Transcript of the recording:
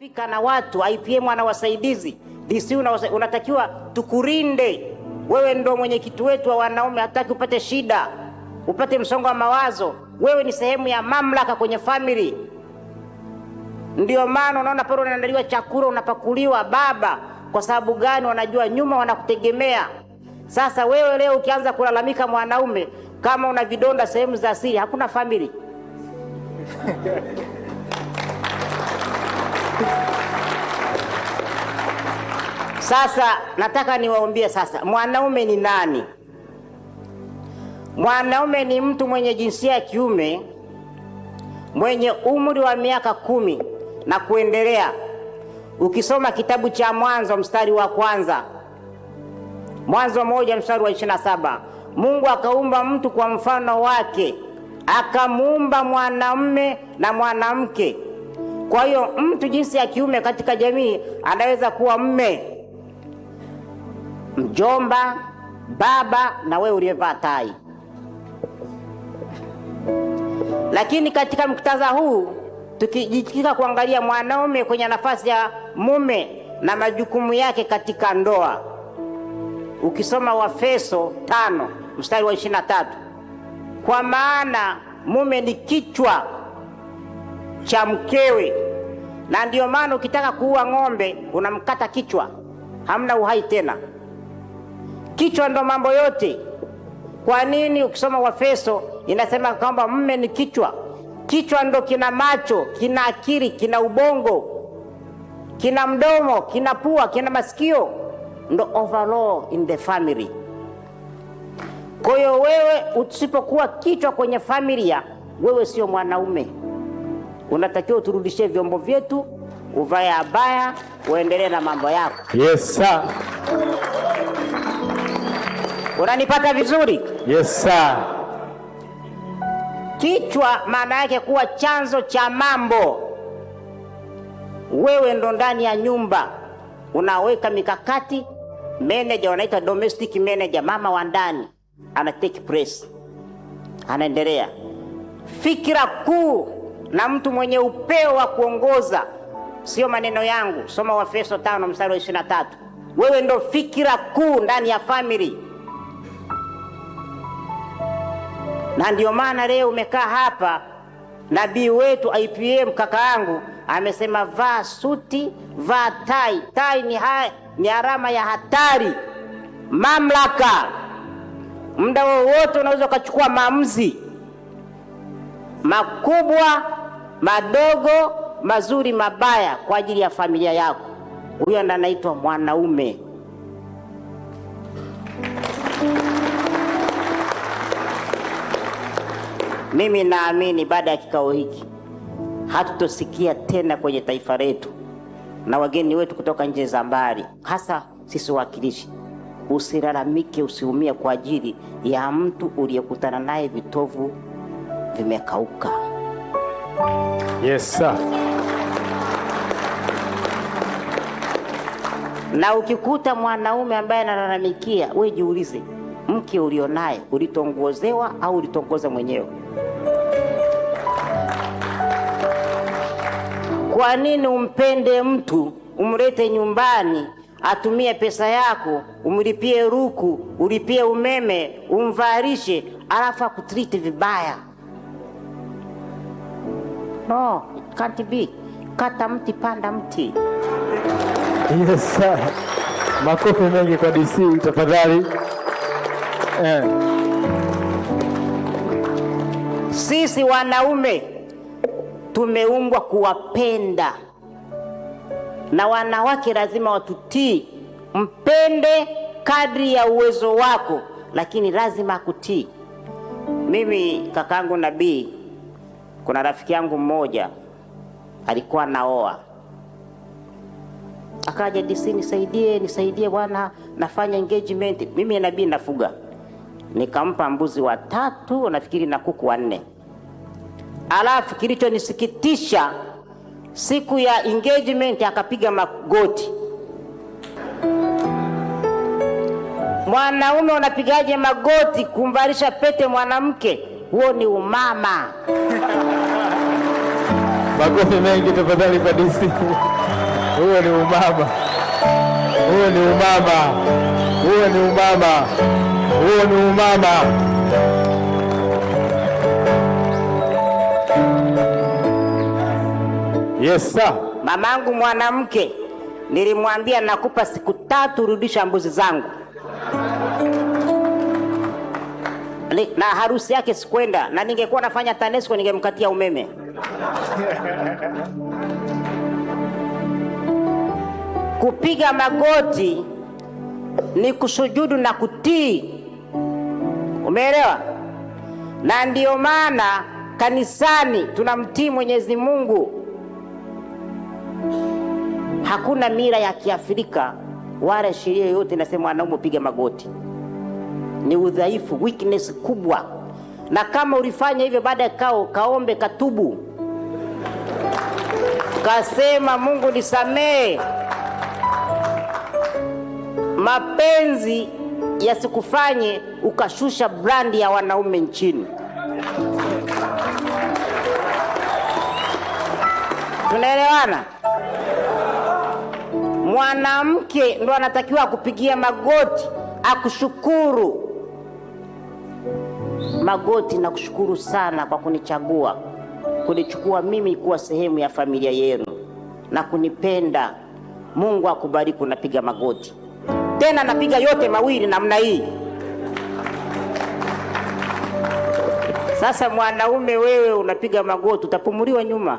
Fika na watu IPM wana wasaidizi, DC unatakiwa tukurinde. Wewe ndo mwenyekiti wetu wa wanaume, hataki upate shida, upate msongo wa mawazo. Wewe ni sehemu ya mamlaka kwenye family. Ndio maana unaona pale unaandaliwa chakula, unapakuliwa baba. Kwa sababu gani? Wanajua nyuma wanakutegemea. Sasa wewe leo ukianza kulalamika mwanaume kama una vidonda sehemu za siri, hakuna family. Sasa nataka niwaambie sasa, mwanaume ni nani? Mwanaume ni mtu mwenye jinsia ya kiume mwenye umri wa miaka 10 na kuendelea. Ukisoma kitabu cha Mwanzo mstari wa kwanza, Mwanzo 1 mstari wa 27, Mungu akaumba mtu kwa mfano wake, akamuumba mwanamume na mwanamke. Kwa hiyo mtu jinsi ya kiume katika jamii anaweza kuwa mme, mjomba, baba na wewe uliyevaa tai. Lakini katika muktadha huu tukijikika kuangalia mwanaume kwenye nafasi ya mume na majukumu yake katika ndoa, ukisoma Waefeso 5 mstari wa 23, kwa maana mume ni kichwa cha mkewe, na ndio maana ukitaka kuua ng'ombe unamkata kichwa, hamna uhai tena. Kichwa ndo mambo yote. Kwa nini? Ukisoma Waefeso inasema kwamba mume ni kichwa. Kichwa ndo kina macho, kina akili, kina ubongo, kina mdomo, kina pua, kina masikio, ndo overall in the family. Kwa hiyo wewe usipokuwa kichwa kwenye familia, wewe sio mwanaume. Unatakiwa uturudishie vyombo vyetu, uvae abaya, uendelee na mambo yako. Yes sir. Unanipata vizuri? Yes sir. Kichwa maana yake kuwa chanzo cha mambo. Wewe ndo ndani ya nyumba unaweka mikakati. Manager wanaita domestic manager, mama wa ndani ana take place, anaendelea. Fikira kuu na mtu mwenye upeo wa kuongoza, sio maneno yangu. Soma Waefeso 5 mstari wa 23. Wewe ndo fikira kuu ndani ya family. Na ndio maana leo umekaa hapa, nabii wetu IPM kaka yangu amesema vaa suti, vaa tai. Tai ni alama ya hatari, mamlaka. Muda wowote unaweza kuchukua maamuzi makubwa, madogo, mazuri, mabaya kwa ajili ya familia yako. Huyo ndo anaitwa mwanaume. Mimi naamini baada ya kikao hiki hatutosikia tena kwenye taifa letu na wageni wetu kutoka nje za mbali, hasa sisi wawakilishi, usilalamike, usiumie kwa ajili ya mtu uliyekutana naye vitovu vimekauka. Yes sir. Na ukikuta mwanaume ambaye analalamikia, wewe jiulize, mke ulionaye ulitongozewa au ulitongoza mwenyewe? Kwa nini umpende mtu, umlete nyumbani, atumie pesa yako, umlipie ruku, ulipie umeme, umvarishe, alafu akutreat vibaya? No, it can't be. Kata mti, panda mti. Yes sir. Makofi mengi kwa DC tafadhali. Sisi wanaume tumeumbwa kuwapenda, na wanawake lazima watutii. Mpende kadri ya uwezo wako, lakini lazima akutii. Mimi kakaangu nabii, kuna rafiki yangu mmoja alikuwa naoa, akaja DC, nisaidie bwana, nafanya engagement. Mimi nabii nafuga, nikampa mbuzi 3, nafikiri na kuku 4. Alafu kilichonisikitisha, siku ya engagement akapiga magoti. Mwanaume unapigaje magoti kumvalisha pete mwanamke? Huo ni umama. Makofi mengi tafadhali kwa DC. Huo ni umama. Huo ni umama. Huo ni umama. Huo ni umama. Yes sir. Mamangu mwanamke nilimwambia nakupa siku 3 rudisha mbuzi zangu. Na harusi yake sikwenda, na ningekuwa nafanya TANESCO ningemkatia umeme. Kupiga magoti ni kusujudu na kutii. Umeelewa? Na ndio maana kanisani tunamtii Mwenyezi Mungu. Hakuna mila ya Kiafrika wala sheria yoyote inasema wanaume piga magoti. Ni udhaifu, weakness kubwa. Na kama ulifanya hivyo baada ya kaombe katubu. Kasema Mungu nisamee. Mapenzi yasikufanye ukashusha brandi ya wanaume nchini. Tunaelewana? Mwanamke ndo anatakiwa kupigia magoti, akushukuru. Magoti na kushukuru sana kwa kunichagua, kunichukua mimi kuwa sehemu ya familia yenu na kunipenda. Mungu akubariki. Unapiga magoti. Tena napiga yote mawili namna hii. Sasa mwanaume wewe unapiga magoti, utapumuliwa nyuma.